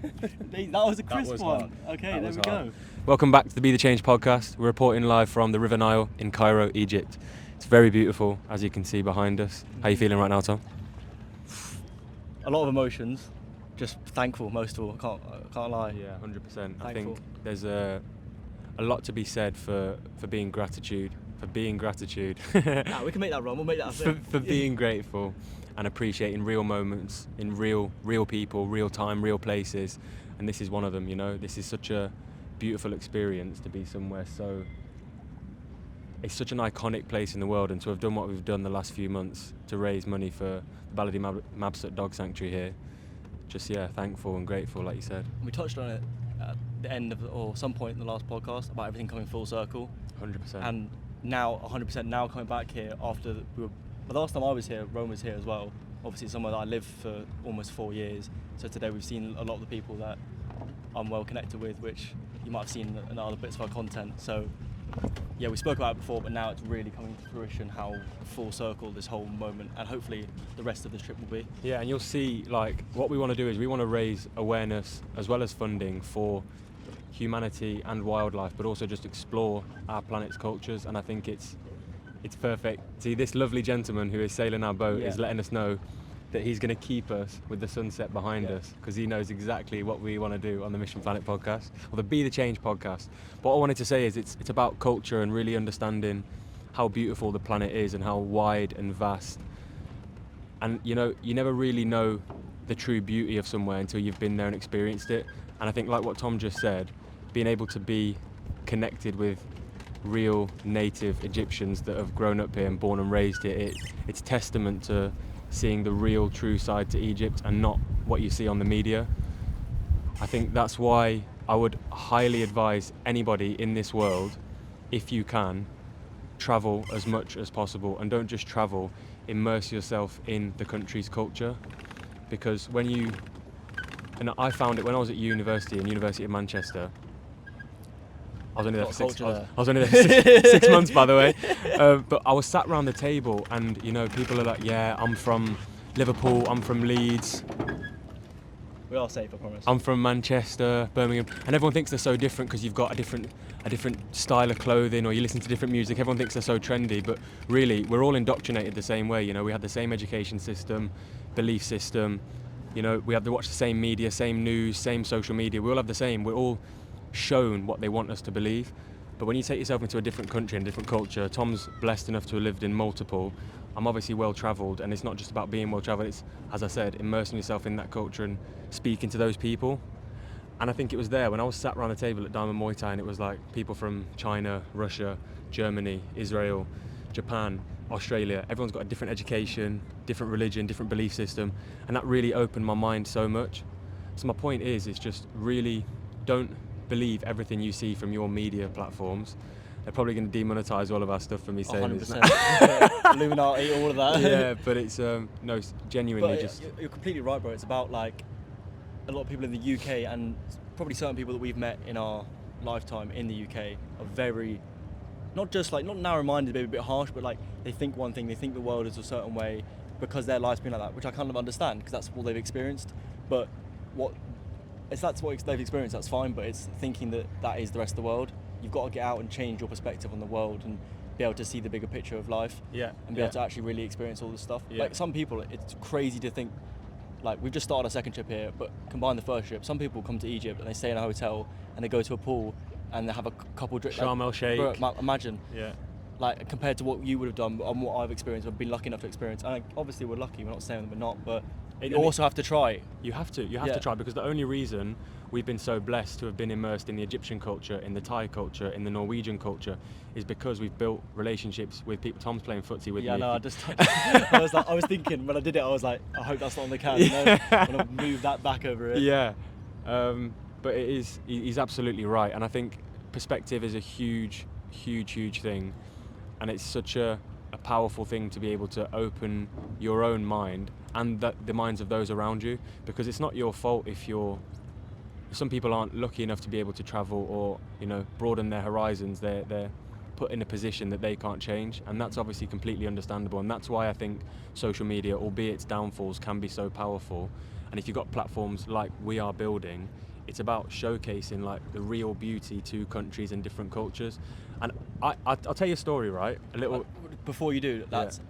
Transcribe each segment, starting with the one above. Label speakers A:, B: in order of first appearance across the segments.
A: That was a crisp one.
B: Hard.
A: Okay,
B: That
A: there
B: was
A: we
B: hard.
A: go.
B: Welcome back to the Be The Change podcast. We're reporting live from the River Nile in Cairo, Egypt. It's very beautiful, as you can see behind us. How are you feeling right now, Tom?
A: A lot of emotions. Just thankful, most of all. I can't lie.
B: Yeah, 100%.
A: Thankful.
B: I think there's a lot to be said for being gratitude. For being gratitude.
A: Nah, we can make that run. We'll make that a thing.
B: for being grateful and appreciating real moments in real people, real time, real places. And this is one of them, you know. This is such a beautiful experience to be somewhere so... It's such an iconic place in the world, and to have done what we've done the last few months to raise money for the Baladi Mabsut Dog Sanctuary here. Just, thankful and grateful, like you said.
A: We touched on it at the end of, or some point in the last podcast, about everything coming full circle.
B: 100%.
A: And now, 100% now coming back here after the last time I was here, Rome was here as well. Obviously, somewhere that I lived for almost 4 years. So today we've seen a lot of the people that I'm well connected with, which you might have seen in other bits of our content. So yeah, we spoke about it before, but now it's really coming to fruition how full circle this whole moment, and hopefully the rest of this trip will be.
B: Yeah, and you'll see, like, what we want to do is we want to raise awareness as well as funding for humanity and wildlife, but also just explore our planet's cultures. And I think it's perfect. See, this lovely gentleman who is sailing our boat is letting us know that he's going to keep us with the sunset behind us, because he knows exactly what we want to do on the Mission Planet podcast, or the Be The Change podcast. But what I wanted to say is it's about culture and really understanding how beautiful the planet is and how wide and vast. And, you know, you never really know the true beauty of somewhere until you've been there and experienced it. And I think, like what Tom just said, being able to be connected with real native Egyptians that have grown up here and born and raised here, it's testament to seeing the real true side to Egypt and not what you see on the media. I think that's why I would highly advise anybody in this world, if you can, travel as much as possible, and don't just travel, immerse yourself in the country's culture. Because and I found it when I was at University of Manchester. I was only there for 6 months, by the way. But I was sat around the table, and, you know, people are like, yeah, I'm from Liverpool, I'm from Leeds.
A: We are safe, I promise.
B: I'm from Manchester, Birmingham, and everyone thinks they're so different because you've got a different style of clothing, or you listen to different music. Everyone thinks they're so trendy, but really, we're all indoctrinated the same way. You know, we have the same education system, belief system. You know, we have to watch the same media, same news, same social media. We all have the same. We're all shown what they want us to believe. But when you take yourself into a different country and different culture, Tom's blessed enough to have lived in multiple. I'm obviously well travelled, and it's not just about being well travelled, it's, as I said, immersing yourself in that culture and speaking to those people. And I think it was there when I was sat around the table at Diamond Muay Thai, and it was like people from China, Russia, Germany, Israel, Japan, Australia. Everyone's got a different education, different religion, different belief system, and that really opened my mind so much. So my point is just really don't believe everything you see from your media platforms. They're probably going to demonetize all of our stuff for me saying this.
A: 100%. Illuminati, all of that.
B: Yeah, but it's it's genuinely just...
A: You're completely right, bro. It's about, like, a lot of people in the UK, and probably certain people that we've met in our lifetime in the UK are very, not narrow-minded, maybe a bit harsh, but, like, they think one thing, they think the world is a certain way because their life's been like that, which I kind of understand because that's all they've experienced. But if that's what they've experienced, that's fine, but it's thinking that is the rest of the world. You've got to get out and change your perspective on the world and be able to see the bigger picture of life.
B: Yeah.
A: And be able to actually really experience all this stuff.
B: Yeah.
A: Like, some people, it's crazy to think, like, we've just started our second trip here, but combine the first trip. Some people come to Egypt and they stay in a hotel and they go to a pool and they have a couple drinks.
B: Sharm el Sheikh.
A: Bro, imagine.
B: Yeah.
A: Like, compared to what you would have done and what I've experienced, I've been lucky enough to experience. And obviously we're lucky, we're not saying that we're not, but you also have to try.
B: You have to try, because the only reason we've been so blessed to have been immersed in the Egyptian culture, in the Thai culture, in the Norwegian culture, is because we've built relationships with people. Tom's playing footsie with me.
A: Yeah, no, I was thinking when I did it, I was like, I hope that's not on the can. You know? I'm gonna move that back over it.
B: Yeah, but he's absolutely right, and I think perspective is a huge thing, and it's such a powerful thing to be able to open your own mind and the minds of those around you, because it's not your fault if some people aren't lucky enough to be able to travel or, you know, broaden their horizons. They're put in a position that they can't change, and that's obviously completely understandable, and that's why I think social media, albeit its downfalls, can be so powerful. And if you've got platforms like we are building, it's about showcasing like the real beauty to countries and different cultures. And I'll tell you a story, right? A little
A: before you do, that's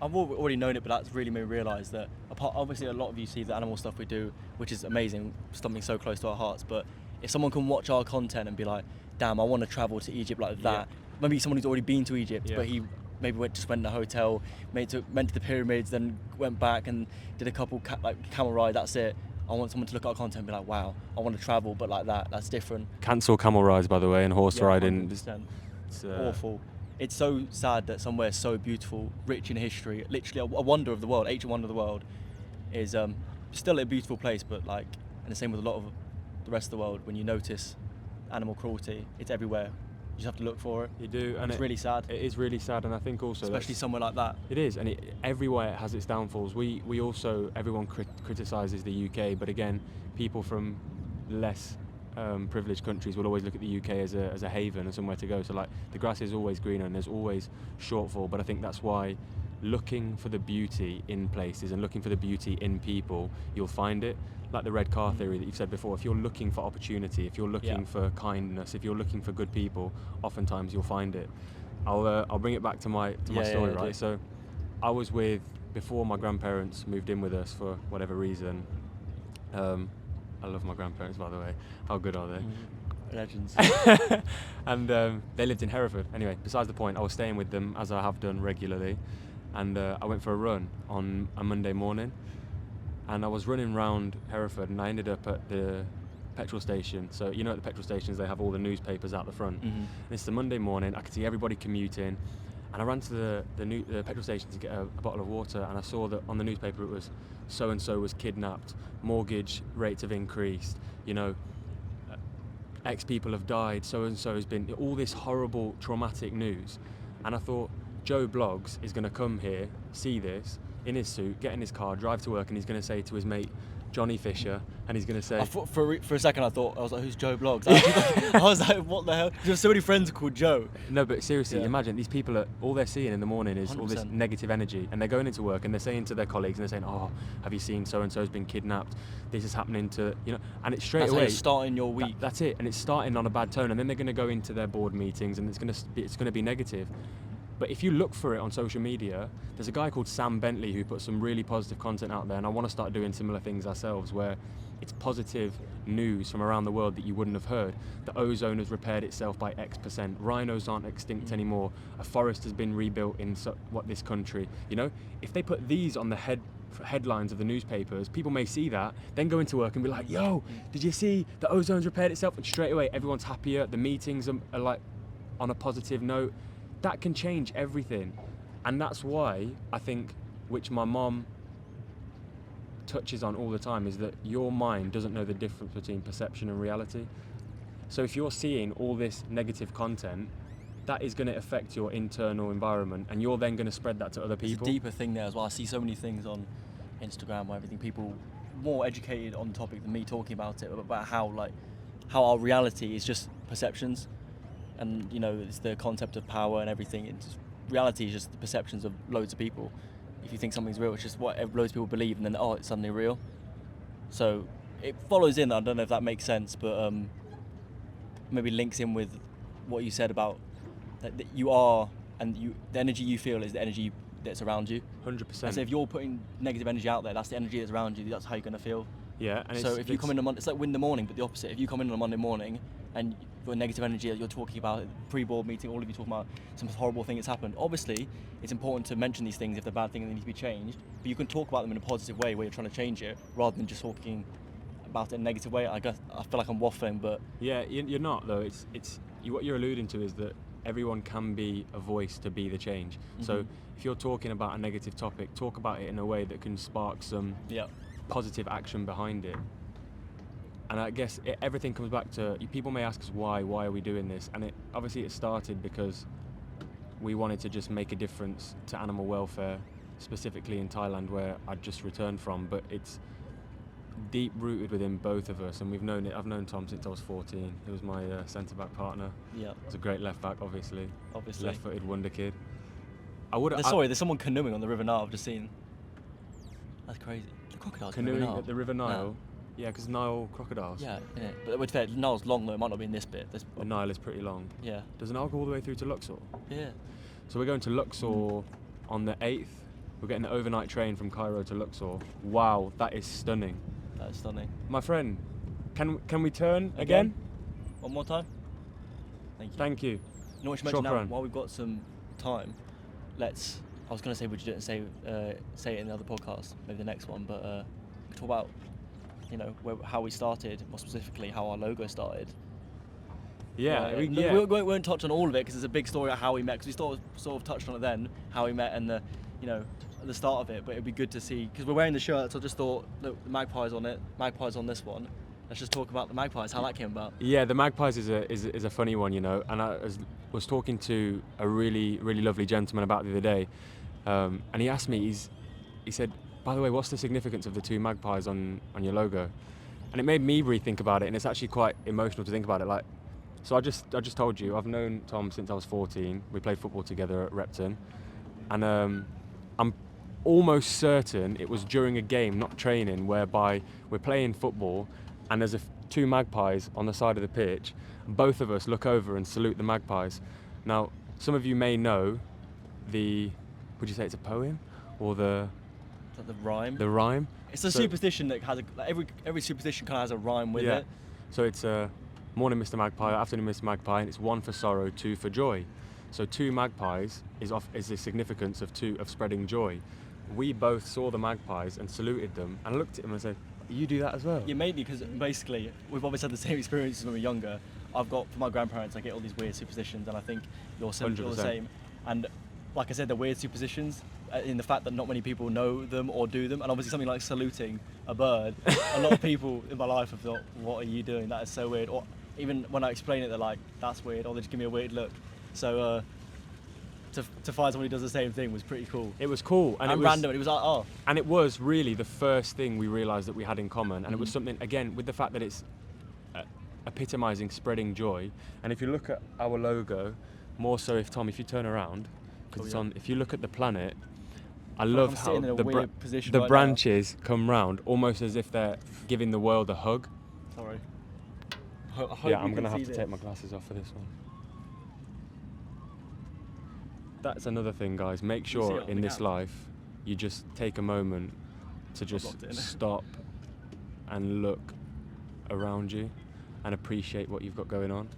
A: I've already known it, but that's really made me realise that obviously a lot of you see the animal stuff we do, which is amazing, something so close to our hearts, but if someone can watch our content and be like, damn, I want to travel to Egypt like that, maybe someone who's already been to Egypt, but he maybe just went in a hotel, went to the pyramids, then went back and did a couple camel ride, that's it. I want someone to look at our content and be like, wow, I want to travel, but like that's different.
B: Cancel camel rides, by the way, and horse riding.
A: It's awful. It's so sad that somewhere so beautiful, rich in history, literally a wonder of the world, ancient wonder of the world, is still a beautiful place, but like, and the same with a lot of the rest of the world, when you notice animal cruelty, it's everywhere. You just have to look for it.
B: You do, and
A: it's really sad.
B: It is really sad, and I think also,
A: especially somewhere like that.
B: It is, and everywhere has its downfalls. We also, everyone criticises the UK, but again, people from less privileged countries will always look at the UK as a haven and somewhere to go. So like, the grass is always greener and there's always shortfall, but I think that's why looking for the beauty in places and looking for the beauty in people, you'll find it. Like the red car theory that you've said before, if you're looking for opportunity, if you're looking for kindness, if you're looking for good people, oftentimes you'll find it. I'll bring it back to my story, right? So I was before my grandparents moved in with us for whatever reason. I love my grandparents, by the way. How good are they?
A: Legends.
B: And they lived in Hereford. Anyway, besides the point, I was staying with them, as I have done regularly, and I went for a run on a Monday morning, and I was running around Hereford, and I ended up at the petrol station. So you know, at the petrol stations they have all the newspapers out the front. And it's the Monday morning, I could see everybody commuting, and I ran to the petrol station to get a bottle of water, and I saw that on the newspaper it was so and so was kidnapped, mortgage rates have increased, you know, X people have died, so and so has been, all this horrible traumatic news. And I thought, Joe Bloggs is going to come here, see this in his suit, get in his car, drive to work, and he's going to say to his mate Johnny Fisher, and he's going to say...
A: For a second I was like, who's Joe Bloggs? I was like, what the hell? There's so many friends called Joe.
B: No, but seriously, imagine these people, all they're seeing in the morning is 100%. All this negative energy, and they're going into work and they're saying to their colleagues, and they're saying, oh, have you seen so-and-so's been kidnapped? This is happening to, you know, and it's straight
A: that's
B: away...
A: That's how you're starting your week.
B: That's it, and it's starting on a bad tone, and then they're going to go into their board meetings, and it's going to be negative. But if you look for it on social media, there's a guy called Sam Bentley who puts some really positive content out there, and I want to start doing similar things ourselves, where it's positive news from around the world that you wouldn't have heard. The ozone has repaired itself by X%. Rhinos aren't extinct anymore. A forest has been rebuilt in this country. You know, if they put these on the headlines of the newspapers, people may see that, then go into work and be like, yo, did you see the ozone's repaired itself? And straight away, everyone's happier. The meetings are like on a positive note. That can change everything. And that's why I think, which my mom touches on all the time, is that your mind doesn't know the difference between perception and reality. So if you're seeing all this negative content, that is going to affect your internal environment, and you're then going to spread that to other people.
A: It's a deeper thing there as well. I see so many things on Instagram where everything, people more educated on the topic than me talking about it, about how our reality is just perceptions. And you know, it's the concept of power and everything. It's reality is just the perceptions of loads of people. If you think something's real, it's just what loads of people believe, and then it's suddenly real. So it follows in. I don't know if that makes sense, but maybe links in with what you said about that you are, and the energy you feel is the energy that's around you.
B: 100%.
A: And so if you're putting negative energy out there, that's the energy that's around you. That's how you're gonna feel.
B: Yeah. And
A: so if you come in on Monday, it's like in the morning, but the opposite. If you come in on a Monday morning and your negative energy that you're talking about, pre-board meeting, all of you talking about some horrible thing that's happened. Obviously, it's important to mention these things if they're bad things and they need to be changed, but you can talk about them in a positive way where you're trying to change it, rather than just talking about it in a negative way. I guess I feel like I'm waffling, but...
B: Yeah, you're not, though. What you're alluding to is that everyone can be a voice to be the change. So if you're talking about a negative topic, talk about it in a way that can spark some positive action behind it. And I guess everything comes back to, people may ask us why are we doing this? And obviously it started because we wanted to just make a difference to animal welfare, specifically in Thailand, where I'd just returned from. But deep rooted within both of us, and I've known Tom since I was 14. He was my centre back partner.
A: Yeah.
B: He's a great left back, obviously. Left footed wonder kid.
A: There's someone canoeing on the River Nile. I've just seen. That's crazy. The crocodiles.
B: Canoeing at the River Nile. Yeah, because Nile crocodiles.
A: Yeah, innit? But to be fair, the Nile's long though. It might not be in this bit.
B: The Nile is pretty long.
A: Yeah.
B: Does the Nile go all the way through to Luxor?
A: Yeah.
B: So we're going to Luxor on the 8th. We're getting an overnight train from Cairo to Luxor. Wow, that is stunning.
A: That is stunning.
B: My friend, can we turn again?
A: One more time. Thank you.
B: Thank you.
A: You know what you mentioned now?
B: Shukran.
A: While we've got some time, I was going to say we didn't say it in the other podcast, maybe the next one, but we talk about, how we started, more specifically how our logo started.
B: Yeah,
A: We won't touch on all of it because there's a big story of how we met. Because we sort of touched on it then, how we met and the start of it. But it'd be good to see because we're wearing the shirts. I just thought, look, the magpies on it. Magpies on this one. Let's just talk about the magpies. How that came about. Yeah,
B: the magpies is a funny one, And I was talking to a really really lovely gentleman about it the other day, and he asked me. He said, by the way, what's the significance of the two magpies on your logo? And it made me rethink about it, and it's actually quite emotional to think about it. Like, so I just told you, I've known Tom since I was 14. We played football together at Repton, and I'm almost certain it was during a game, not training, whereby we're playing football, and there's two magpies on the side of the pitch. And both of us look over and salute the magpies. Now, some of you may know would you say it's a poem or the
A: rhyme?
B: The rhyme.
A: It's a superstition that has every superstition kind of has a rhyme with it.
B: So it's morning, Mr. Magpie, afternoon, Mr. Magpie, and it's one for sorrow, two for joy. So two magpies is the significance of spreading joy. We both saw the magpies and saluted them and looked at them and said, "You do that as well?"
A: Yeah, maybe because basically we've always had the same experiences when we were younger. I've got from my grandparents, I get all these weird superstitions, and I think you're the same. And like I said, they're weird superstitions in the fact that not many people know them or do them. And obviously something like saluting a bird, a lot of people in my life have thought, "What are you doing? That is so weird." Or even when I explain it, they're like, "That's weird," or they just give me a weird look. So to find someone who does the same thing was pretty cool.
B: It was cool
A: and it was random. It was like, oh.
B: And it was really the first thing we realised that we had in common, and it was something again with the fact that it's epitomising spreading joy. And if you look at our logo, more so if you turn around, because it's on. If you look at the planet, I love how the branches come round, almost as if they're giving the world a hug.
A: Sorry.
B: I'm gonna have to take my glasses off for this one. That's another thing, guys. Make sure in this life you just take a moment to just stop and look around you and appreciate what you've got going on.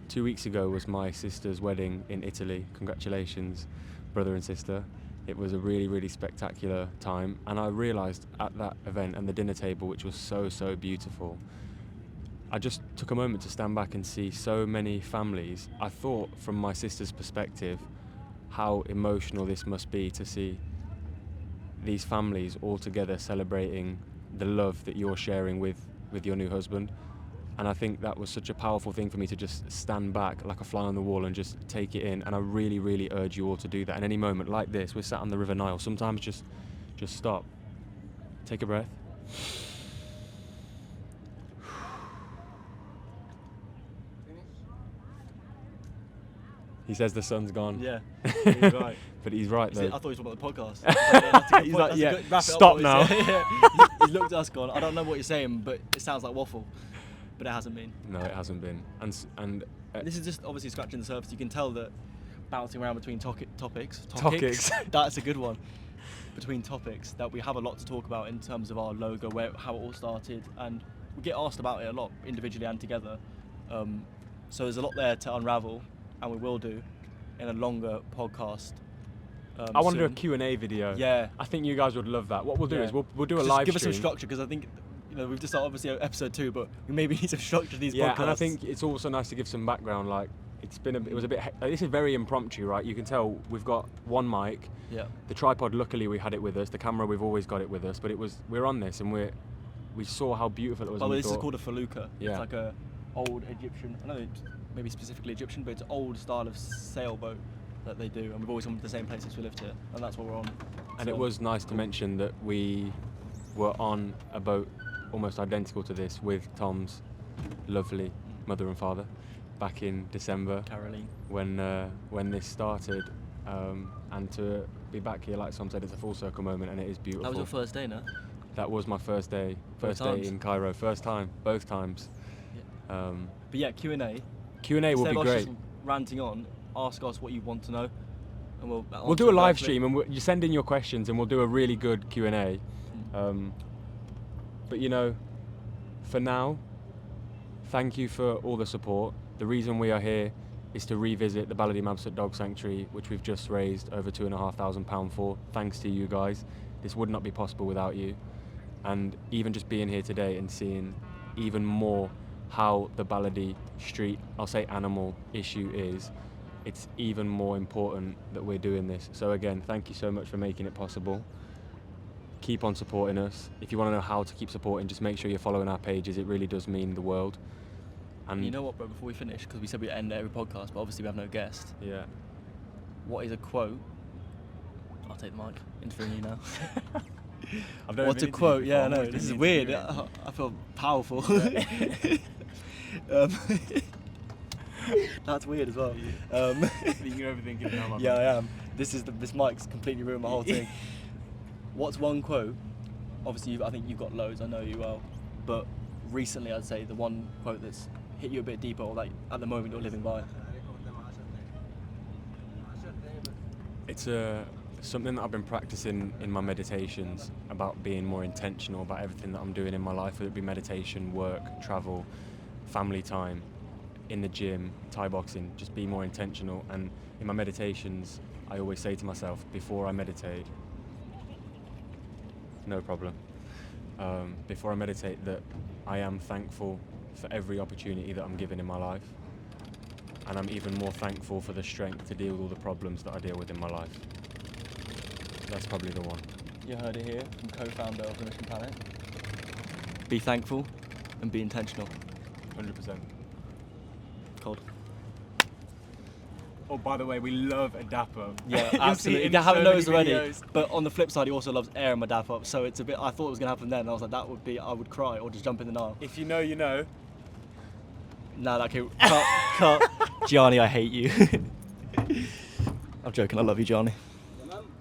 B: 2 weeks ago was my sister's wedding in Italy. Congratulations, brother and sister. It was a really, really spectacular time, and I realised at that event and the dinner table, which was so, so beautiful, I just took a moment to stand back and see so many families. I thought from my sister's perspective how emotional this must be to see these families all together celebrating the love that you're sharing with your new husband. And I think that was such a powerful thing for me to just stand back like a fly on the wall and just take it in. And I really, really urge you all to do that. In any moment like this, we're sat on the River Nile. Sometimes just stop, take a breath. He says the sun's gone.
A: Yeah, he's right.
B: But he's right though.
A: I thought he was about the podcast.
B: He's like, yeah, stop now.
A: He's looked at us gone, I don't know what you're saying, but it sounds like waffle. But it hasn't been.
B: No, it hasn't been. And
A: this is just obviously scratching the surface. You can tell that bouncing around between topics. That's a good one. Between topics, that we have a lot to talk about in terms of our logo, how it all started, and we get asked about it a lot, individually and together. So there's a lot there to unravel, and we will do in a longer podcast.
B: I want to do a Q&A video.
A: Yeah.
B: I think you guys would love that. What we'll do is we'll do a live stream.
A: Give us some structure, because I think we've just started obviously episode 2, but we maybe need some structure to these podcasts.
B: Yeah, and I think it's also nice to give some background. Like it was a bit. This is very impromptu, right? You can tell we've got one mic.
A: Yeah.
B: The tripod, luckily we had it with us. The camera, we've always got it with us. But we're on this, and we saw how beautiful it was.
A: Oh, this is called a felucca.
B: Yeah.
A: It's like a old Egyptian. I don't know, maybe specifically Egyptian, but it's an old style of sailboat that they do, and we've always come to the same place since we lived here, and that's what we're on.
B: And it was nice to mention that we were on a boat almost identical to this with Tom's lovely mother and father back in December
A: Caroline.
B: when this started, and to be back here, like Tom said, it's a full circle moment, and it is beautiful.
A: That was your first day, no?
B: That was my first day in Cairo, first time, both times.
A: Yeah. But yeah, Q&A.
B: Q&A will be great.
A: Just ranting on, ask us what you want to know, and we'll
B: do a live stream, and you send in your questions, and we'll do a really good Q&A. But you know, for now, thank you for all the support. The reason we are here is to revisit the Baladi Mabsut Dog Sanctuary, which we've just raised over £2,500 for. Thanks to you guys. This would not be possible without you. And even just being here today and seeing even more how the Baladi street, I'll say animal issue is, it's even more important that we're doing this. So again, thank you so much for making it possible. Keep on supporting us. If you want to know how to keep supporting, just make sure you're following our pages. It really does mean the world. And
A: you know what, bro, before we finish, because we said we'd end every podcast, but obviously we have no guest.
B: Yeah.
A: What is a quote? I'll take the mic. Interviewing you now.
B: What's
A: a quote? Yeah, no, this is weird. I feel powerful. That's weird as well.
B: You're overthinking now,
A: yeah, I am. This mic's completely ruined my whole thing. What's one quote? Obviously, I think you've got loads. I know you well, but recently, I'd say the one quote that's hit you a bit deeper, or like at the moment you're living by.
B: It's something that I've been practicing in my meditations, about being more intentional about everything that I'm doing in my life, whether it be meditation, work, travel, family time, in the gym, Thai boxing, just be more intentional. And in my meditations, I always say to myself, before I meditate, no problem, before I meditate, that I am thankful for every opportunity that I'm given in my life. And I'm even more thankful for the strength to deal with all the problems that I deal with in my life. That's probably the one.
A: You heard it here from co-founder of the Mission Planet. Be thankful and be intentional.
B: 100%.
A: Cold.
B: Oh, by the way, we love a dap up.
A: Yeah, absolutely. You haven't noticed already. But on the flip side, he also loves airing my dap up. So it's a bit. I thought it was gonna happen then. And I was like, I would cry or just jump in the Nile.
B: If you know, you know.
A: Nah, that okay. Cut. Gianni, I hate you. I'm joking. I love you, Gianni.